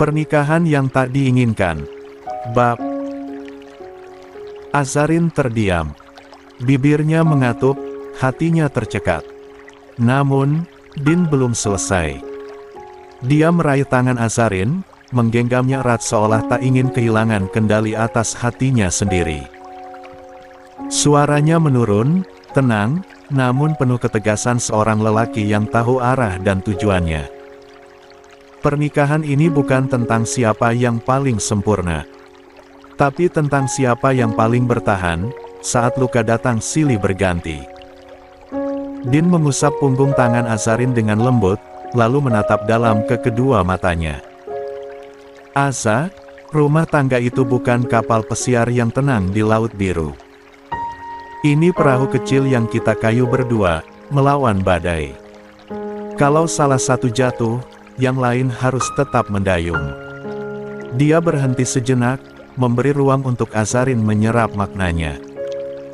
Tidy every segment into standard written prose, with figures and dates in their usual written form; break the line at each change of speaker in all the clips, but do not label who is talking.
Pernikahan yang tak diinginkan. Bab. Azarin terdiam. Bibirnya mengatup, hatinya tercekat. Namun, Din belum selesai. Dia meraih tangan Azarin, menggenggamnya erat seolah tak ingin kehilangan kendali atas hatinya sendiri. Suaranya menurun, tenang, namun penuh ketegasan seorang lelaki yang tahu arah dan tujuannya. Pernikahan ini bukan tentang siapa yang paling sempurna, tapi tentang siapa yang paling bertahan, saat luka datang silih berganti. Din mengusap punggung tangan Azarin dengan lembut, lalu menatap dalam ke kedua matanya. Aza, rumah tangga itu bukan kapal pesiar yang tenang di laut biru. Ini perahu kecil yang kita kayu berdua, melawan badai. Kalau salah satu jatuh, yang lain harus tetap mendayung. Dia berhenti sejenak, memberi ruang untuk Azarin menyerap maknanya.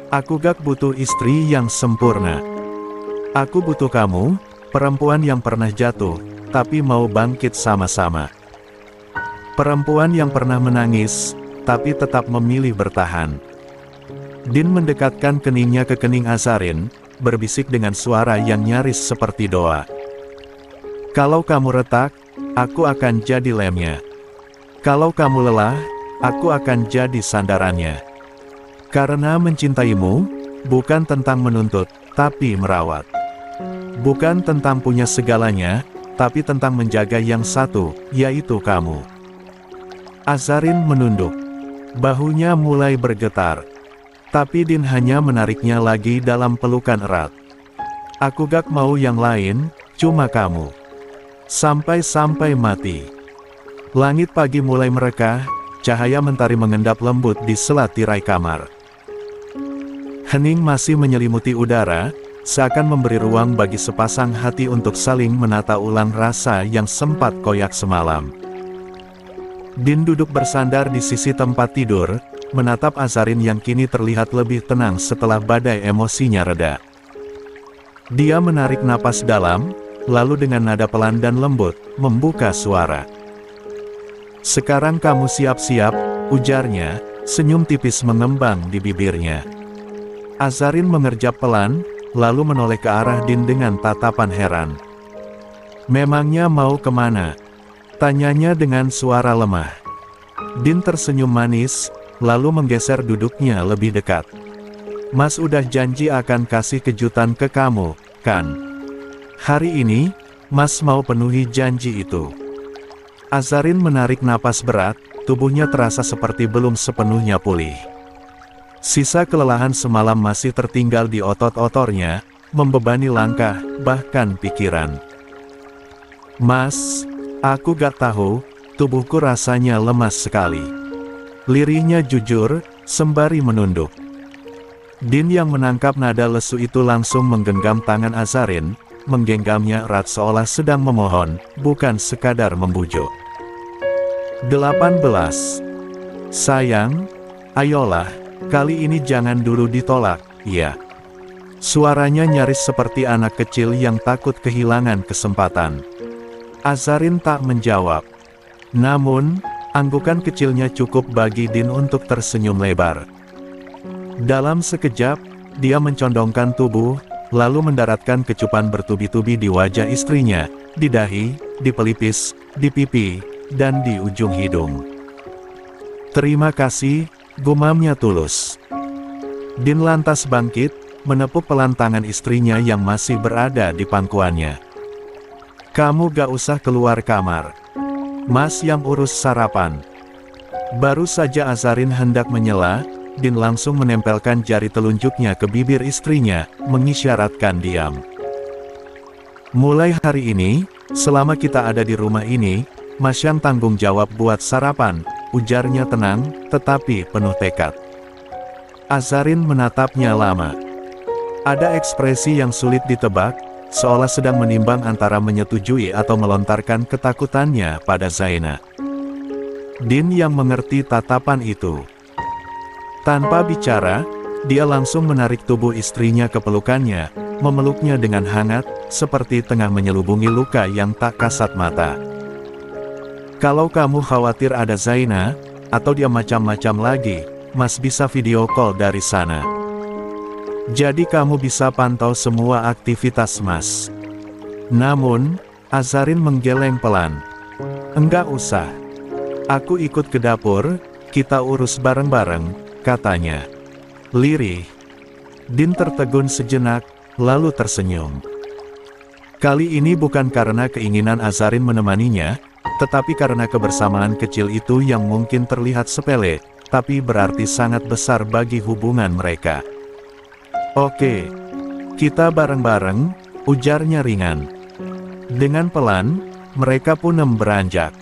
Aku gak butuh istri yang sempurna. Aku butuh kamu, perempuan yang pernah jatuh, tapi mau bangkit sama-sama. Perempuan yang pernah menangis, tapi tetap memilih bertahan. Din mendekatkan keningnya ke kening Azarin, berbisik dengan suara yang nyaris seperti doa. Kalau kamu retak, aku akan jadi lemnya. Kalau kamu lelah, aku akan jadi sandarannya. Karena mencintaimu, bukan tentang menuntut, tapi merawat. Bukan tentang punya segalanya, tapi tentang menjaga yang satu, yaitu kamu. Azarin menunduk. Bahunya mulai bergetar. Tapi Din hanya menariknya lagi dalam pelukan erat. Aku gak mau yang lain, cuma kamu. Sampai-sampai mati. Langit pagi mulai merekah, cahaya mentari mengendap lembut di sela tirai kamar. Hening masih menyelimuti udara, seakan memberi ruang bagi sepasang hati untuk saling menata ulang rasa yang sempat koyak semalam. Din duduk bersandar di sisi tempat tidur, menatap Azarin yang kini terlihat lebih tenang setelah badai emosinya reda. Dia menarik napas dalam, lalu dengan nada pelan dan lembut, membuka suara. Sekarang kamu siap-siap, ujarnya, senyum tipis mengembang di bibirnya. Azarin mengerjap pelan, lalu menoleh ke arah Din dengan tatapan heran. Memangnya mau kemana? Tanyanya dengan suara lemah. Din tersenyum manis, lalu menggeser duduknya lebih dekat. Mas udah janji akan kasih kejutan ke kamu, kan? Hari ini, Mas mau penuhi janji itu. Azarin menarik napas berat, tubuhnya terasa seperti belum sepenuhnya pulih. Sisa kelelahan semalam masih tertinggal di otot-otornya, membebani langkah, bahkan pikiran. Mas, aku gak tahu, tubuhku rasanya lemas sekali. Lirihnya jujur, sembari menunduk. Din yang menangkap nada lesu itu langsung menggenggam tangan Azarin, menggenggamnya erat seolah sedang memohon, bukan sekadar membujuk. 18. Sayang, ayolah, kali ini jangan dulu ditolak, ya. Suaranya nyaris seperti anak kecil yang takut kehilangan kesempatan. Azarin tak menjawab. Namun, anggukan kecilnya cukup bagi Din untuk tersenyum lebar. Dalam sekejap, dia mencondongkan tubuh, lalu mendaratkan kecupan bertubi-tubi di wajah istrinya, di dahi, di pelipis, di pipi, dan di ujung hidung. Terima kasih, gumamnya tulus. Din lantas bangkit, menepuk pelan tangan istrinya yang masih berada di pangkuannya. Kamu gak usah keluar kamar. Mas yang urus sarapan. Baru saja Azarin hendak menyela, Din langsung menempelkan jari telunjuknya ke bibir istrinya, mengisyaratkan diam. Mulai hari ini, selama kita ada di rumah ini, Mas yang tanggung jawab buat sarapan, ujarnya tenang, tetapi penuh tekad. Azarin menatapnya lama. Ada ekspresi yang sulit ditebak, seolah sedang menimbang antara menyetujui atau melontarkan ketakutannya pada Zaina. Din yang mengerti tatapan itu. Tanpa bicara, dia langsung menarik tubuh istrinya ke pelukannya, memeluknya dengan hangat, seperti tengah menyelubungi luka yang tak kasat mata. Kalau kamu khawatir ada Zaina, atau dia macam-macam lagi, Mas bisa video call dari sana. Jadi kamu bisa pantau semua aktivitas Mas. Namun, Azarin menggeleng pelan. Enggak usah. Aku ikut ke dapur, kita urus bareng-bareng, katanya. Lirih. Din tertegun sejenak, lalu tersenyum. Kali ini bukan karena keinginan Azarin menemaninya, tetapi karena kebersamaan kecil itu yang mungkin terlihat sepele, tapi berarti sangat besar bagi hubungan mereka. Oke, kita bareng-bareng, ujarnya ringan. Dengan pelan, mereka pun beranjak.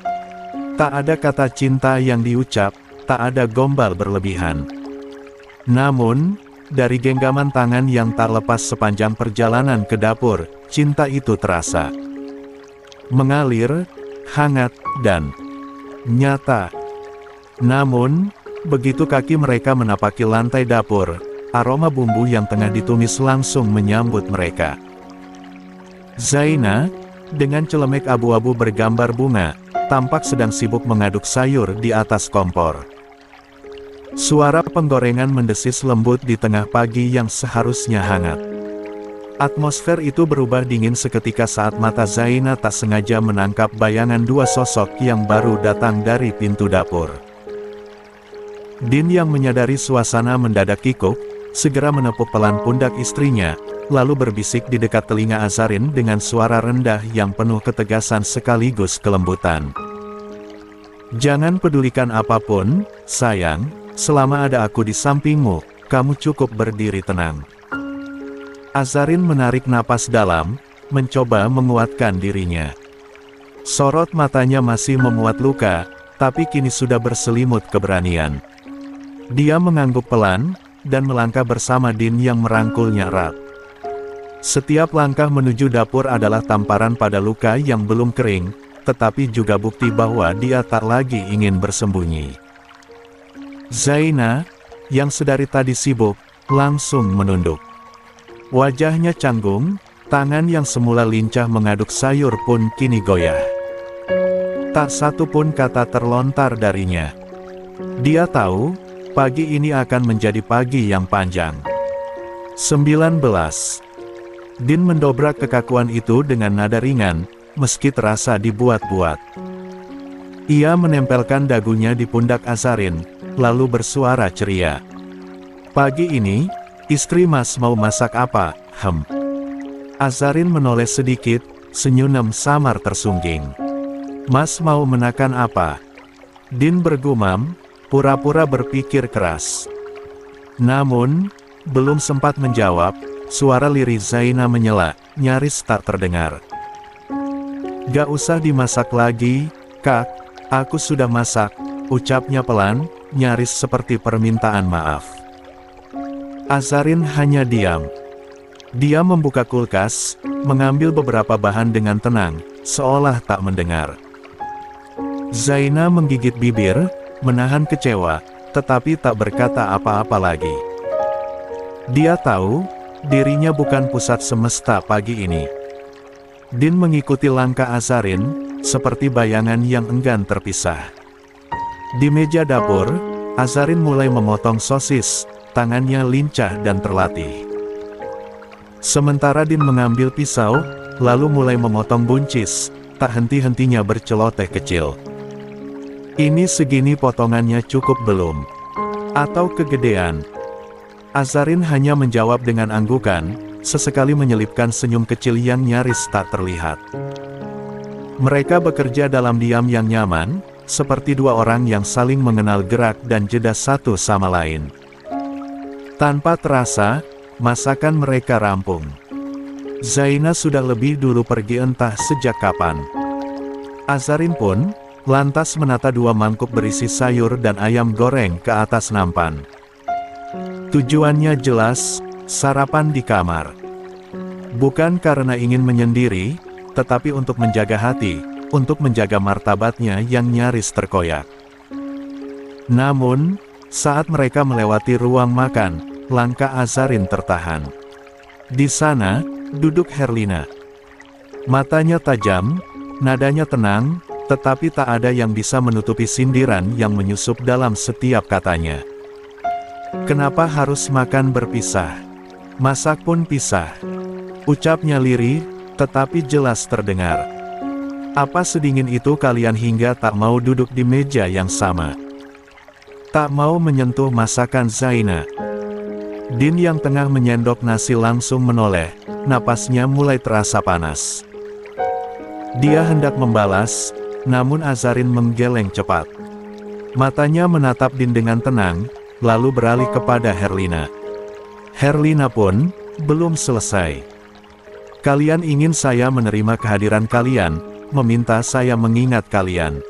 Tak ada kata cinta yang diucap, tak ada gombal berlebihan. Namun, dari genggaman tangan yang tak lepas sepanjang perjalanan ke dapur, cinta itu terasa. Mengalir, hangat, dan nyata. Namun, begitu kaki mereka menapaki lantai dapur, aroma bumbu yang tengah ditumis langsung menyambut mereka. Zaina, dengan celemek abu-abu bergambar bunga, tampak sedang sibuk mengaduk sayur di atas kompor. Suara penggorengan mendesis lembut di tengah pagi yang seharusnya hangat. Atmosfer itu berubah dingin seketika saat mata Zaina tak sengaja menangkap bayangan dua sosok yang baru datang dari pintu dapur. Din yang menyadari suasana mendadak kikuk, segera menepuk pelan pundak istrinya, lalu berbisik di dekat telinga Azarin dengan suara rendah yang penuh ketegasan sekaligus kelembutan. Jangan pedulikan apapun, sayang, selama ada aku di sampingmu, kamu cukup berdiri tenang. Azarin menarik napas dalam, mencoba menguatkan dirinya. Sorot matanya masih memuat luka, tapi kini sudah berselimut keberanian. Dia mengangguk pelan, dan melangkah bersama Din yang merangkulnya erat. Setiap langkah menuju dapur adalah tamparan pada luka yang belum kering, tetapi juga bukti bahwa dia tak lagi ingin bersembunyi. Zaina, yang sedari tadi sibuk, langsung menunduk. Wajahnya canggung, tangan yang semula lincah mengaduk sayur pun kini goyah. Tak satu pun kata terlontar darinya. Dia tahu, pagi ini akan menjadi pagi yang panjang. 19. Din mendobrak kekakuan itu dengan nada ringan, meski terasa dibuat-buat. Ia menempelkan dagunya di pundak Azarin, lalu bersuara ceria. Pagi ini, istri Mas mau masak apa, Azarin menoleh sedikit, senyum samar tersungging. Mas mau makan apa? Din bergumam, pura-pura berpikir keras. Namun, belum sempat menjawab, suara lirih Zaina menyela, nyaris tak terdengar. Gak usah dimasak lagi, Kak, aku sudah masak, ucapnya pelan, nyaris seperti permintaan maaf. Azarin hanya diam. Dia membuka kulkas, mengambil beberapa bahan dengan tenang, seolah tak mendengar. Zaina menggigit bibir, menahan kecewa, tetapi tak berkata apa-apa lagi. Dia tahu, dirinya bukan pusat semesta pagi ini. Din mengikuti langkah Azarin, seperti bayangan yang enggan terpisah. Di meja dapur, Azarin mulai memotong sosis, tangannya lincah dan terlatih. Sementara Din mengambil pisau, lalu mulai memotong buncis, tak henti-hentinya berceloteh kecil. Ini segini potongannya cukup belum? Atau kegedean? Azarin hanya menjawab dengan anggukan, sesekali menyelipkan senyum kecil yang nyaris tak terlihat. Mereka bekerja dalam diam yang nyaman, seperti dua orang yang saling mengenal gerak dan jeda satu sama lain. Tanpa terasa, masakan mereka rampung. Zaina sudah lebih dulu pergi entah sejak kapan. Azarin pun, lantas menata dua mangkuk berisi sayur dan ayam goreng ke atas nampan. Tujuannya jelas, sarapan di kamar. Bukan karena ingin menyendiri, tetapi untuk menjaga hati, untuk menjaga martabatnya yang nyaris terkoyak. Namun, saat mereka melewati ruang makan, langkah Azarin tertahan. Di sana, duduk Herlina. Matanya tajam, nadanya tenang, tetapi tak ada yang bisa menutupi sindiran yang menyusup dalam setiap katanya. Kenapa harus makan berpisah? Masak pun pisah. Ucapnya lirih, tetapi jelas terdengar. Apa sedingin itu kalian hingga tak mau duduk di meja yang sama? Tak mau menyentuh masakan Zaina. Din yang tengah menyendok nasi langsung menoleh, napasnya mulai terasa panas. Dia hendak membalas, namun Azarin menggeleng cepat. Matanya menatap Din dengan tenang, lalu beralih kepada Herlina. Herlina pun belum selesai. Kalian ingin saya menerima kehadiran kalian, meminta saya mengingat kalian.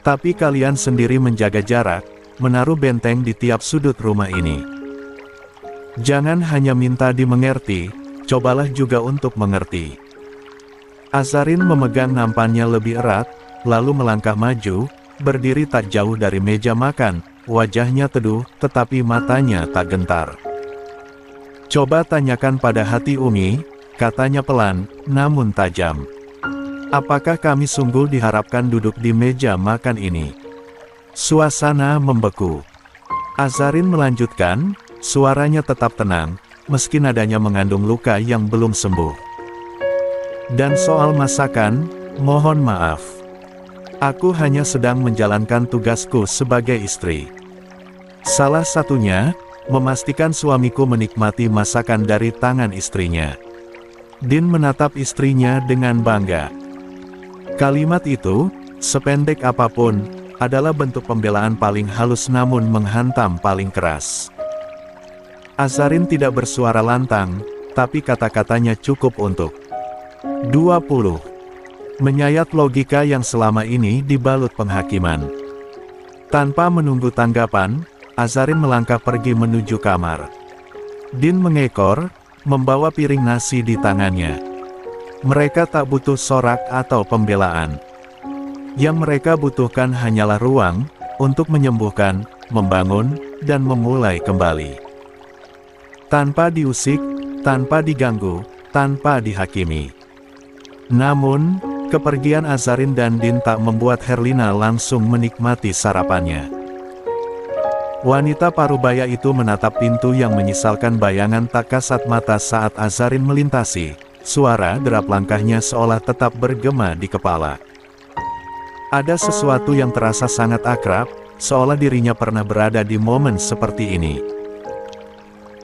Tapi kalian sendiri menjaga jarak, menaruh benteng di tiap sudut rumah ini. Jangan hanya minta dimengerti, cobalah juga untuk mengerti. Azarin memegang nampannya lebih erat, lalu melangkah maju, berdiri tak jauh dari meja makan. Wajahnya teduh, tetapi matanya tak gentar. Coba tanyakan pada hati Umi, katanya pelan, namun tajam. Apakah kami sungguh diharapkan duduk di meja makan ini? Suasana membeku. Azarin melanjutkan, suaranya tetap tenang, meski nadanya mengandung luka yang belum sembuh. Dan soal masakan, mohon maaf. Aku hanya sedang menjalankan tugasku sebagai istri. Salah satunya, memastikan suamiku menikmati masakan dari tangan istrinya. Din menatap istrinya dengan bangga. Kalimat itu, sependek apapun, adalah bentuk pembelaan paling halus namun menghantam paling keras. Azarin tidak bersuara lantang, tapi kata-katanya cukup untuk 20. Menyayat logika yang selama ini dibalut penghakiman. Tanpa menunggu tanggapan, Azarin melangkah pergi menuju kamar. Din mengekor, membawa piring nasi di tangannya. Mereka tak butuh sorak atau pembelaan. Yang mereka butuhkan hanyalah ruang, untuk menyembuhkan, membangun, dan memulai kembali. Tanpa diusik, tanpa diganggu, tanpa dihakimi. Namun, kepergian Azarin dan Din tak membuat Herlina langsung menikmati sarapannya. Wanita parubaya itu menatap pintu yang menyisalkan bayangan tak kasat mata saat Azarin melintasi. Suara derap langkahnya seolah tetap bergema di kepala. Ada sesuatu yang terasa sangat akrab, seolah dirinya pernah berada di momen seperti ini.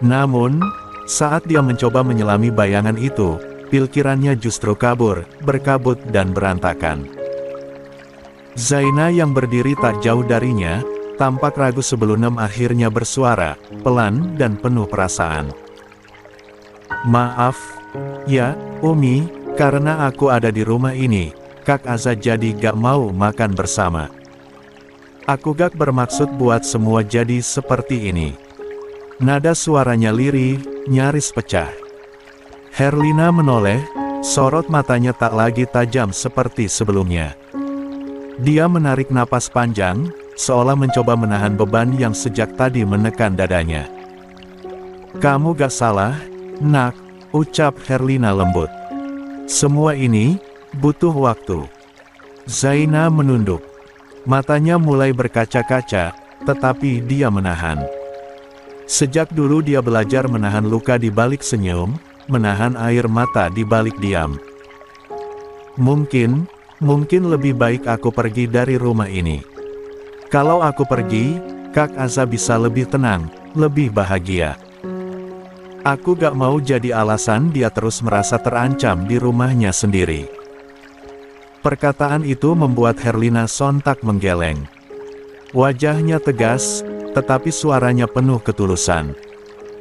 Namun, saat dia mencoba menyelami bayangan itu, pikirannya justru kabur, berkabut dan berantakan. Zaina yang berdiri tak jauh darinya, tampak ragu sebelum akhirnya bersuara, pelan dan penuh perasaan. Maaf, ya, Umi, karena aku ada di rumah ini, Kak Aza jadi gak mau makan bersama. Aku gak bermaksud buat semua jadi seperti ini. Nada suaranya lirih, nyaris pecah. Herlina menoleh, sorot matanya tak lagi tajam seperti sebelumnya. Dia menarik napas panjang, seolah mencoba menahan beban yang sejak tadi menekan dadanya. Kamu gak salah, Nak, ucap Herlina lembut. Semua ini, butuh waktu. Zaina menunduk. Matanya mulai berkaca-kaca, tetapi dia menahan. Sejak dulu dia belajar menahan luka di balik senyum, menahan air mata di balik diam. Mungkin lebih baik aku pergi dari rumah ini. Kalau aku pergi, Kak Aza bisa lebih tenang, lebih bahagia. Aku gak mau jadi alasan dia terus merasa terancam di rumahnya sendiri. Perkataan itu membuat Herlina sontak menggeleng. Wajahnya tegas, tetapi suaranya penuh ketulusan.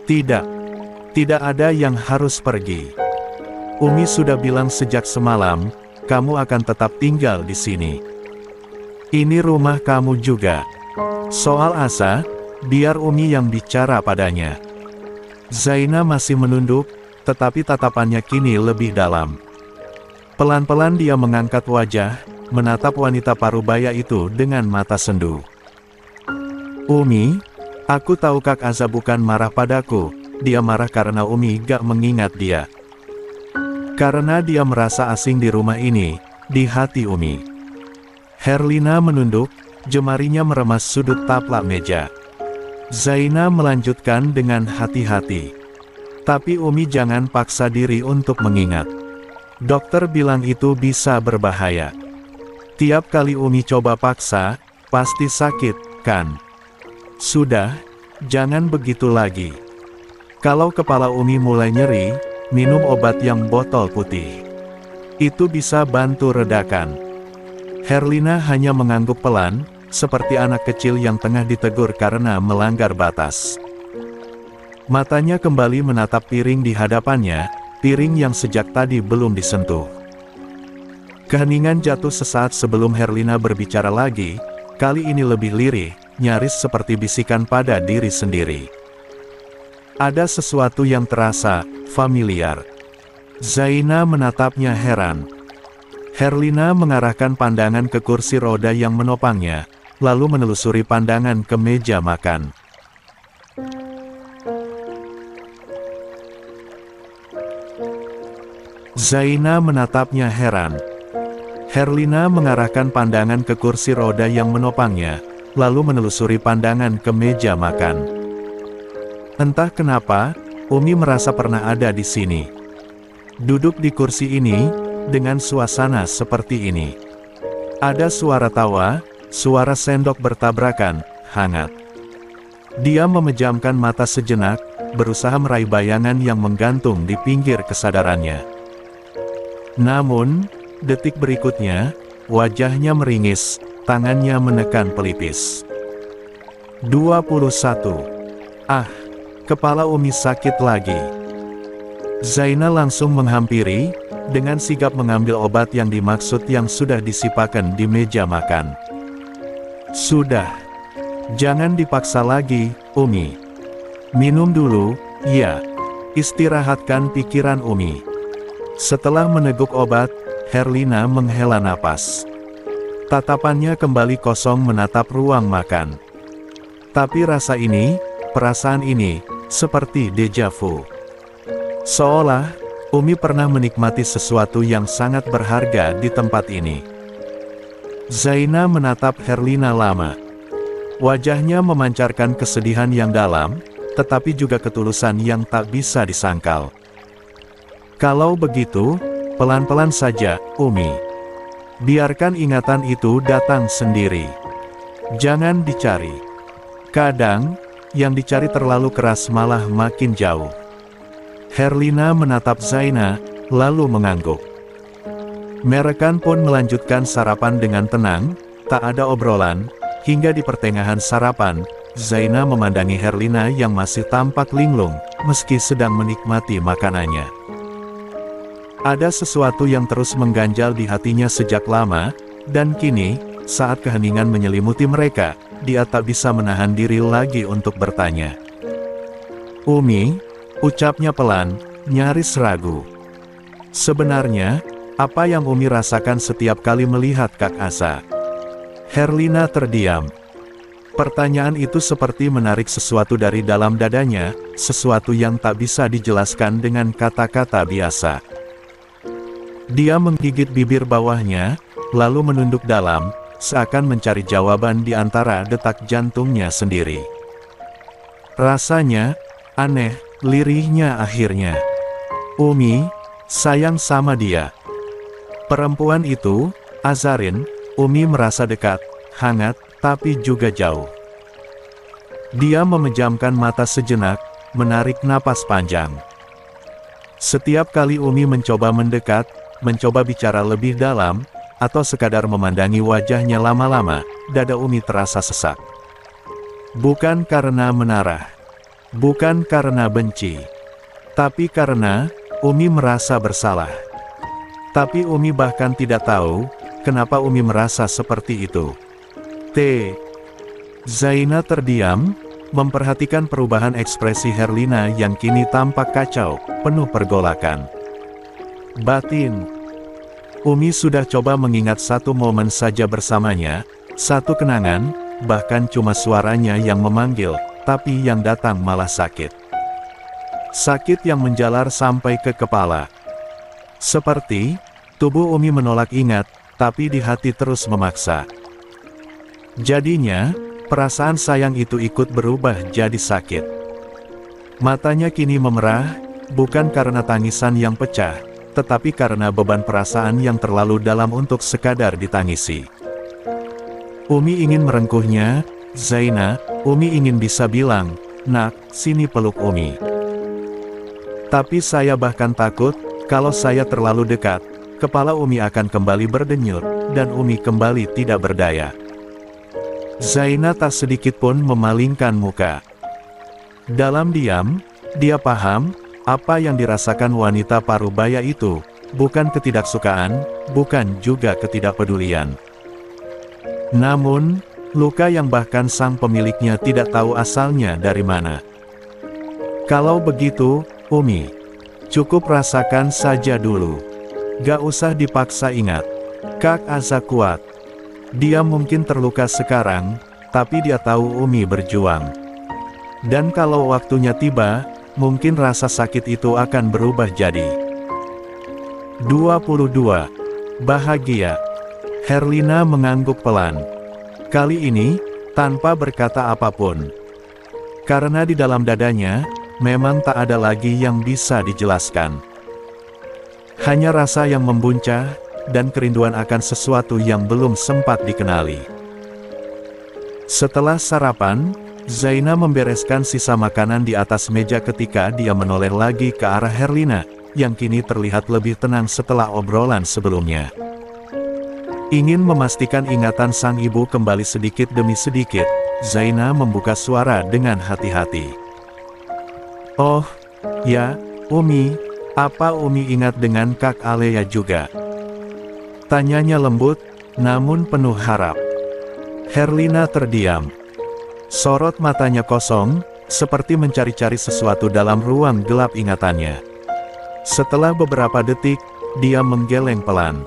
Tidak ada yang harus pergi. Umi sudah bilang sejak semalam, kamu akan tetap tinggal di sini. Ini rumah kamu juga. Soal Asa, biar Umi yang bicara padanya. Zaina masih menunduk, tetapi tatapannya kini lebih dalam. Pelan-pelan dia mengangkat wajah, menatap wanita parubaya itu dengan mata sendu. Umi, aku tahu Kak Aza bukan marah padaku, dia marah karena Umi gak mengingat dia. Karena dia merasa asing di rumah ini, di hati Umi. Herlina menunduk, jemarinya meremas sudut taplak meja. Zaina melanjutkan dengan hati-hati. Tapi Umi jangan paksa diri untuk mengingat. Dokter bilang itu bisa berbahaya. Tiap kali Umi coba paksa, pasti sakit, kan? Sudah, jangan begitu lagi. Kalau kepala Umi mulai nyeri, minum obat yang botol putih. Itu bisa bantu redakan. Herlina hanya mengangguk pelan, seperti anak kecil yang tengah ditegur karena melanggar batas. Matanya kembali menatap piring di hadapannya, piring yang sejak tadi belum disentuh. Keheningan jatuh sesaat sebelum Herlina berbicara lagi, kali ini lebih lirih, nyaris seperti bisikan pada diri sendiri. Ada sesuatu yang terasa familiar. Zaina menatapnya heran. Herlina mengarahkan pandangan ke kursi roda yang menopangnya, lalu menelusuri pandangan ke meja makan. Zaina menatapnya heran. Herlina mengarahkan pandangan ke kursi roda yang menopangnya, lalu menelusuri pandangan ke meja makan. Entah kenapa, Umi merasa pernah ada di sini. Duduk di kursi ini, dengan suasana seperti ini. Ada suara tawa, suara sendok bertabrakan, hangat. Dia memejamkan mata sejenak, berusaha meraih bayangan yang menggantung di pinggir kesadarannya. Namun, detik berikutnya, wajahnya meringis, tangannya menekan pelipis. 21. Ah, kepala Umi sakit lagi. Zaina langsung menghampiri, dengan sigap mengambil obat yang dimaksud yang sudah disipakan di meja makan. Sudah. Jangan dipaksa lagi, Umi. Minum dulu, ya. Istirahatkan pikiran Umi. Setelah meneguk obat, Herlina menghela napas. Tatapannya kembali kosong menatap ruang makan. Tapi rasa ini, perasaan ini, seperti deja vu. Seolah, Umi pernah menikmati sesuatu yang sangat berharga di tempat ini. Zaina menatap Herlina lama. Wajahnya memancarkan kesedihan yang dalam, tetapi juga ketulusan yang tak bisa disangkal. Kalau begitu, pelan-pelan saja, Umi. Biarkan ingatan itu datang sendiri. Jangan dicari. Kadang, yang dicari terlalu keras malah makin jauh. Herlina menatap Zaina, lalu mengangguk. Merekan pun melanjutkan sarapan dengan tenang, tak ada obrolan, hingga di pertengahan sarapan, Zaina memandangi Herlina yang masih tampak linglung, meski sedang menikmati makanannya. Ada sesuatu yang terus mengganjal di hatinya sejak lama, dan kini, saat keheningan menyelimuti mereka, dia tak bisa menahan diri lagi untuk bertanya. Umi, ucapnya pelan, nyaris ragu. Sebenarnya, apa yang Umi rasakan setiap kali melihat Kak Asa? Herlina terdiam. Pertanyaan itu seperti menarik sesuatu dari dalam dadanya, sesuatu yang tak bisa dijelaskan dengan kata-kata biasa. Dia menggigit bibir bawahnya, lalu menunduk dalam, seakan mencari jawaban di antara detak jantungnya sendiri. Rasanya aneh, lirihnya akhirnya. Umi, sayang sama dia. Perempuan itu, Azarin, Umi merasa dekat, hangat, tapi juga jauh. Dia memejamkan mata sejenak, menarik napas panjang. Setiap kali Umi mencoba mendekat, mencoba bicara lebih dalam, atau sekadar memandangi wajahnya lama-lama, dada Umi terasa sesak. Bukan karena menarah, bukan karena benci, tapi karena Umi merasa bersalah. Tapi Umi bahkan tidak tahu, kenapa Umi merasa seperti itu. Zaina terdiam, memperhatikan perubahan ekspresi Herlina yang kini tampak kacau, penuh pergolakan batin. Umi sudah coba mengingat satu momen saja bersamanya, satu kenangan, bahkan cuma suaranya yang memanggil, tapi yang datang malah sakit. Sakit yang menjalar sampai ke kepala. Seperti, tubuh Umi menolak ingat, tapi di hati terus memaksa. Jadinya, perasaan sayang itu ikut berubah jadi sakit. Matanya kini memerah, bukan karena tangisan yang pecah, tetapi karena beban perasaan yang terlalu dalam untuk sekadar ditangisi. Umi ingin merengkuhnya, Zaina, Umi ingin bisa bilang, "Nak, sini peluk Umi." Tapi saya bahkan takut, kalau saya terlalu dekat, kepala Umi akan kembali berdenyut, dan Umi kembali tidak berdaya. Zaina tak sedikit pun memalingkan muka. Dalam diam, dia paham, apa yang dirasakan wanita parubaya itu, bukan ketidaksukaan, bukan juga ketidakpedulian. Namun, luka yang bahkan sang pemiliknya tidak tahu asalnya dari mana. Kalau begitu, Umi, cukup rasakan saja dulu. Gak usah dipaksa ingat. Kak Aza kuat. Dia mungkin terluka sekarang, tapi dia tahu Umi berjuang. Dan kalau waktunya tiba, mungkin rasa sakit itu akan berubah jadi 22. Bahagia. Herlina mengangguk pelan. Kali ini, tanpa berkata apapun. Karena di dalam dadanya, memang tak ada lagi yang bisa dijelaskan. Hanya rasa yang membuncah, dan kerinduan akan sesuatu yang belum sempat dikenali. Setelah sarapan, Zaina membereskan sisa makanan di atas meja ketika dia menoleh lagi ke arah Herlina, yang kini terlihat lebih tenang setelah obrolan sebelumnya. Ingin memastikan ingatan sang ibu kembali sedikit demi sedikit, Zaina membuka suara dengan hati-hati. "Oh, ya, Umi, apa Umi ingat dengan Kak Alea juga?" Tanyanya lembut, namun penuh harap. Herlina terdiam. Sorot matanya kosong, seperti mencari-cari sesuatu dalam ruang gelap ingatannya. Setelah beberapa detik, dia menggeleng pelan.